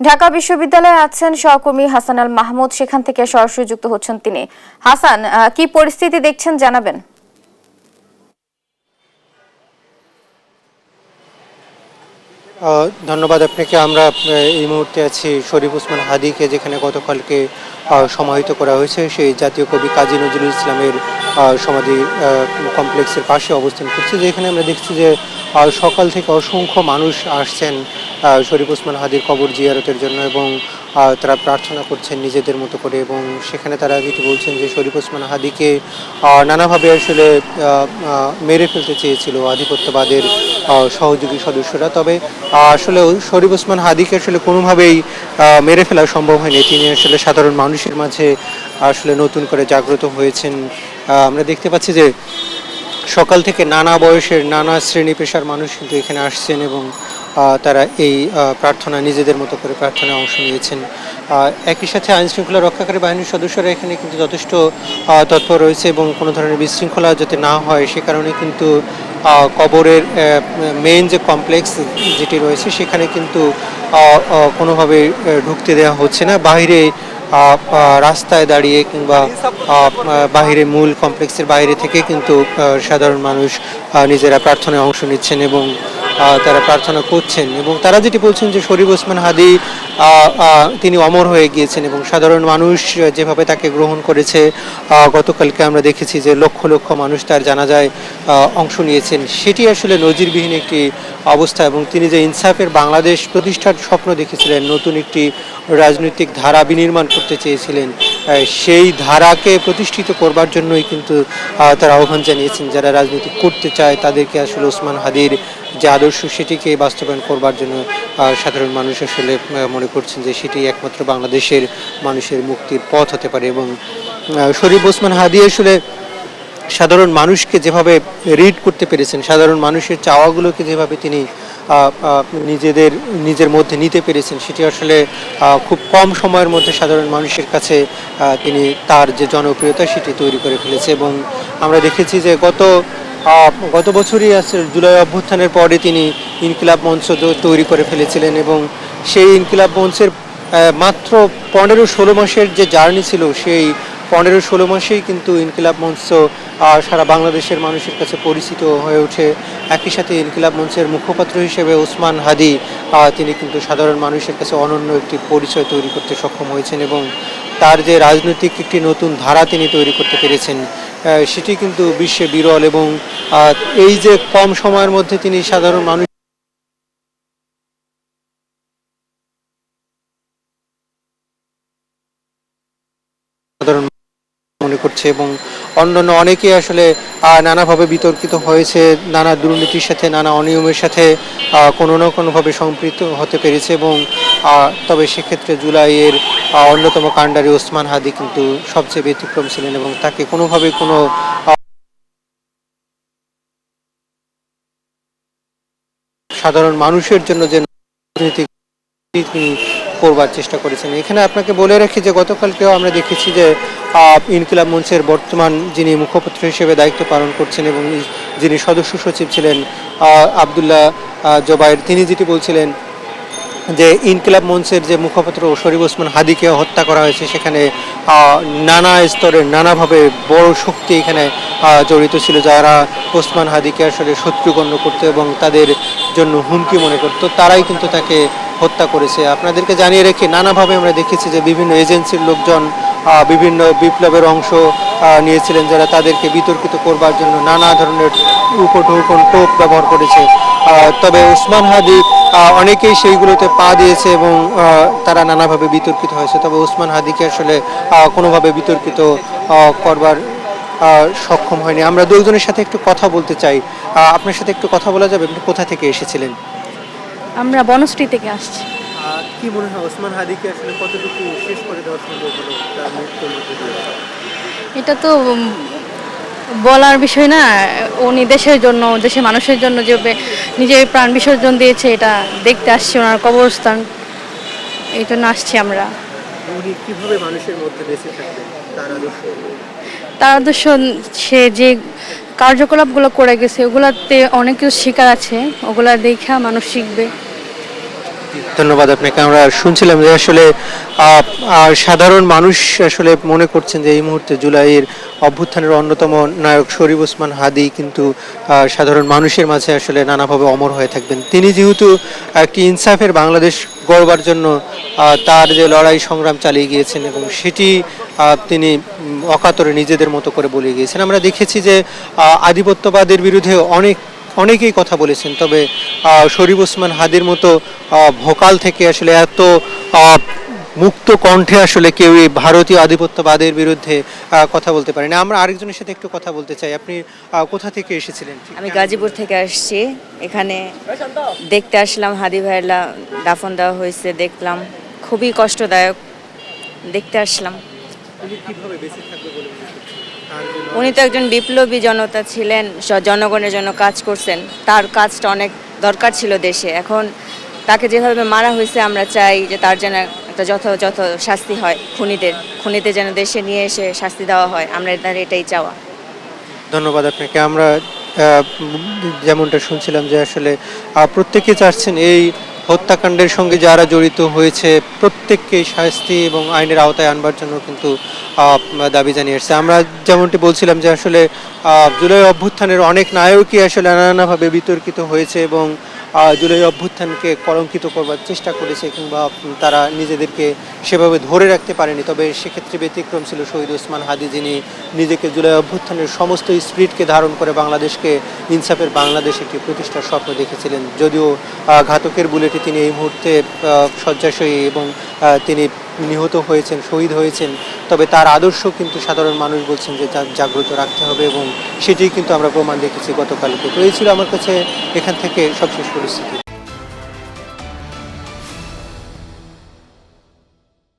ঢাকা বিশ্ববিদ্যালয়ে আছেন সহকর্মী হাসান আল মাহমুদ, সেখান থেকে সরাসরি যুক্ত হচ্ছেন তিনি। হাসান, কি পরিস্থিতি দেখছেন জানাবেন? ধন্যবাদ আপনাকে। আমরা এই মুহূর্তে আছি শরীফ ওসমান হাদিকে, যেখানে গতকালকে সমাহিত করা হয়েছে সেই জাতীয় কবি কাজী নজরুল ইসলামের সমাধি কমপ্লেক্সের পাশে অবস্থান করছি, যেখানে আমরা দেখছি যে সকাল থেকে অসংখ্য মানুষ আসছেন শরীফ ওসমান হাদির কবর জিয়ারতের জন্য, এবং তারা প্রার্থনা করছেন নিজেদের মতো করে। এবং সেখানে তারা যেটি বলছেন যে শরীফ ওসমান হাদিকে নানাভাবে আসলে মেরে ফেলতে চেয়েছিল আধিপত্যবাদের সহযোগী সদস্যরা। তবে আসলে শরীফ ওসমান হাদিকে আসলে কোনোভাবেই মেরে ফেলা সম্ভব হয়নি। তিনি আসলে সাধারণ মানুষের মাঝে আসলে নতুন করে জাগ্রত হয়েছেন। আমরা দেখতে পাচ্ছি যে সকাল থেকে নানা বয়সের নানা শ্রেণী পেশার মানুষ কিন্তু এখানে আসছেন, এবং তারা এই প্রার্থনা নিজেদের মতো করে প্রার্থনায় অংশ নিয়েছেন। একই সাথে আইনশৃঙ্খলা রক্ষাকারী বাহিনীর সদস্যরা এখানে কিন্তু যথেষ্ট তৎপর রয়েছে, এবং কোনো ধরনের বিশৃঙ্খলা যাতে না হয় সে কারণে কিন্তু কবরের মেইন যে কমপ্লেক্স যেটি রয়েছে সেখানে কিন্তু কোনোভাবে ঢুকতে দেওয়া হচ্ছে না। বাইরে রাস্তায় দাঁড়িয়ে কিংবা বাহিরে মূল কমপ্লেক্সের বাইরে থেকে কিন্তু সাধারণ মানুষ নিজেরা প্রার্থনায় অংশ নিচ্ছেন এবং তারা প্রার্থনা করছেন। এবং তারা যেটি বলছেন যে শরীফ ওসমান হাদি তিনি অমর হয়ে গিয়েছেন, এবং সাধারণ মানুষ যেভাবে তাকে গ্রহণ করেছে, গতকালকে আমরা দেখেছি যে লক্ষ লক্ষ মানুষ তার জানাজায় অংশ নিয়েছেন, সেটি আসলে নজিরবিহীন একটি অবস্থা। এবং তিনি যে ইনসাফের বাংলাদেশ প্রতিষ্ঠার স্বপ্ন দেখেছিলেন, নতুন একটি রাজনৈতিক ধারা বিনির্মাণ করতে চেয়েছিলেন, সেই ধারাকে প্রতিষ্ঠিত করবার জন্যই কিন্তু তারা আহ্বান জানিয়েছেন যারা রাজনীতি করতে চায় তাদেরকে আসলে ওসমান হাদির যে আদর্শ সেটিকে বাস্তবায়ন করবার জন্য সাধারণ মানুষ আসলে মনে করছেন যে সেটি একমাত্র বাংলাদেশের মানুষের মুক্তির পথ হতে পারে। এবং শরীফ ওসমান হাদি আসলে সাধারণ মানুষকে যেভাবে রিড করতে পেরেছেন, সাধারণ মানুষের চাওয়াগুলোকে যেভাবে তিনি নিজের মধ্যে নিতে পেরেছেন, সেটি আসলে খুব কম সময়ের মধ্যে সাধারণ মানুষের কাছে তিনি তার যে জনপ্রিয়তা সেটি তৈরি করে ফেলেছে। এবং আমরা দেখেছি যে গত বছরই আছে জুলাই অভ্যুত্থানের পরে তিনি ইনকিলাব মঞ্চ তৈরি করে ফেলেছিলেন, এবং সেই ইনকিলাব মঞ্চের মাত্র 15-16 মাসের যে জার্নি ছিল, সেই 15-16 মাসেই কিন্তু ইনকিলাব মঞ্চ সারা বাংলাদেশের মানুষের কাছে পরিচিত হয়ে ওঠে। একই সাথে ইনকিলাব মঞ্চের মুখপাত্র হিসেবে ওসমান হাদি তিনি কিন্তু সাধারণ মানুষের কাছে অনন্য একটি পরিচয় তৈরি করতে সক্ষম হয়েছেন, এবং তার যে রাজনৈতিক একটি নতুন ধারা তিনি তৈরি করতে পেরেছেন সেটি কিন্তু বিশ্বে বিরল। এবং এই যে কম সময়ের মধ্যে তিনি সাধারণ মানুষ সাধারণ মনে করছে, এবং অন্যান্য অনেকে আসলে নানাভাবে বিতর্কিত হয়েছে, নানা দুর্নীতির সাথে নানা অনিয়মের সাথে কোনো না কোনোভাবে সম্পৃক্ত হতে পেরেছে। এবং তবে সেক্ষেত্রে জুলাইয়ের অন্যতম কাণ্ডারি ওসমান হাদি কিন্তু সবচেয়ে ব্যতিক্রম ছিলেন, এবং তাকে কোনোভাবে কোনো সাধারণ মানুষের জন্য যে রাজনীতি তিনি করবার চেষ্টা করেছেন। এখানে আপনাকে বলে রাখি যে গতকালকেও আমরা দেখেছি যে ইনকিলাব মঞ্চের বর্তমান যিনি মুখপাত্র হিসেবে দায়িত্ব পালন করছেন এবং যিনি সদস্য সচিব ছিলেন আবদুল্লাহ জোবায়ের, তিনি যেটি বলছিলেন যে ইনকিলাব মঞ্চের যে মুখপাত্র শরীফ ওসমান হাদিকে হত্যা করা হয়েছে, সেখানে নানা স্তরের নানাভাবে বড় শক্তি এখানে জড়িত ছিল, যারা ওসমান হাদিকে আসলে শত্রু গণ্য করতো এবং তাদের জন্য হুমকি মনে করতো, তারাই কিন্তু তাকে হত্যা করেছে। আপনাদেরকে জানিয়ে রেখে নানাভাবে আমরা দেখেছি যে বিভিন্ন এজেন্সির লোকজন বিভিন্ন বিপ্লবের অংশ নিয়েছিলেন, যারা তাদেরকে বিতর্কিত করবার জন্য নানা ধরনের উপঢৌকন টোপ ব্যবহার করেছে। তবে ওসমান হাদি অনেকেই সেইগুলোতে পা দিয়েছে এবং তারা নানাভাবে বিতর্কিত হয়েছে। তবে ওসমান হাদিকে আসলে কোনোভাবে বিতর্কিত করবার সক্ষম হয়নি। আমরা দুজনের সাথে একটু কথা বলতে চাই। আপনার সাথে একটু কথা বলা যাবে? আপনি কোথা থেকে এসেছিলেন? আমরা বনশ্রী থেকে আসছি। কি মনে হয় ওসমান হাদিকে আসলে কতটুকু শেষ করে দেওয়া সম্ভব হলো তার মৃত্যুর মধ্যে দিয়ে? এটা তো বলার বিষয় না। উনি দেশের জন্য, দেশের মানুষের জন্য যে নিজের প্রাণ বিসর্জন দিয়েছে, এটা দেখতে আসছি ওনার কবরস্থান, এই জন্য আসছি আমরা। উনি কিভাবে মানুষের মধ্যে বেঁচে থাকবেন, তার আদর্শ, সে যে কার্যকলাপগুলো করে গেছে ওগুলাতে অনেক কিছু শিকার আছে, ওগুলা দেখা মানুষ শিখবে। ধন্যবাদ আপনাকে। আমরা শুনছিলাম যে আসলে সাধারণ মানুষ আসলে মনে করছেন যে এই মুহূর্তে জুলাইয়ের অভ্যুত্থানের অন্যতম নায়ক শরীফ ওসমান হাদি কিন্তু সাধারণ মানুষের মাঝে আসলে নানাভাবে অমর হয়ে থাকবেন। তিনি যেহেতু একটি ইনসাফের বাংলাদেশ গড়বার জন্য তার যে লড়াই সংগ্রাম চালিয়ে গিয়েছেন এবং সেটি তিনি অকাতরে নিজেদের মতো করে বলে গিয়েছেন। আমরা দেখেছি যে আধিপত্যবাদের বিরুদ্ধে অনেকেই কথা বলেছেন, তবে শরীফ ওসমান হাদির মতো ভোকাল থেকে আসলে এত মুক্ত কণ্ঠে আসলে কেউ এই ভারতীয় আধিপত্যবাদের বিরুদ্ধে কথা বলতে পারেনি। আমরা আরেকজনের সাথে একটু কথা বলতে চাই। আপনি কোথা থেকে এসেছিলেন? আমি গাজীপুর থেকে আসছি। এখানে দেখতে আসলাম হাদি ভাইয়ের দাফন দেওয়া হয়েছে, দেখলাম খুবই কষ্টদায়ক, দেখতে আসলাম। কিভাবে বেঁচে থাকবে বলে মনে করছেন? উনি তো একজন বিপ্লবী জনতা ছিলেন, জনগণের জন্য কাজ করছেন, তার কাজটা অনেক দরকার ছিল দেশে। এখন তাকে যেভাবে মারা হয়েছে আমরা চাই যে তার যেন একটা যথাযথ শাস্তি হয়, খুনিদের যেন দেশে নিয়ে এসে শাস্তি দেওয়া হয়, আমরা এটাই চাওয়া। ধন্যবাদ আপনাকে। আমরা যেমনটা শুনছিলাম যে আসলে প্রত্যেকে চাচ্ছেন এই হত্যাকাণ্ডের সঙ্গে যারা জড়িত হয়েছে প্রত্যেককে শাস্তি এবং আইনের আওতায় আনবার জন্য কিন্তু দাবি জানিয়ে আসছে। আমরা যেমনটি বলছিলাম যে আসলে জুলাই অভ্যুত্থানের অনেক নায়কই আসলে নানাভাবে বিতর্কিত হয়েছে এবং জুলাই অভ্যুত্থানকে কলঙ্কিত করবার চেষ্টা করেছে কিংবা তারা নিজেদেরকে সেভাবে ধরে রাখতে পারেনি। তবে সেক্ষেত্রে ব্যতিক্রম ছিল শহীদ ওসমান হাদি, যিনি নিজেকে জুলাই অভ্যুত্থানের সমস্ত স্পিরিটকে ধারণ করে বাংলাদেশকে ইনসাফের বাংলাদেশ একটি প্রতিষ্ঠার স্বপ্ন দেখেছিলেন। যদিও ঘাতকের বুলেটে তিনি এই মুহূর্তে শয্যাশয়ী এবং তিনি নিহত হয়েছেন, শহীদ হয়েছেন, তবে তার আদর্শ কিন্তু সাধারণ মানুষ বলছেন যে জাগ্রত রাখতে হবে এবং সেটি কিন্তু আমরা প্রমাণ দেখেছি গতকালকে। তো এই ছিল আমার কাছে এখান থেকে সবশেষ পরিস্থিতি।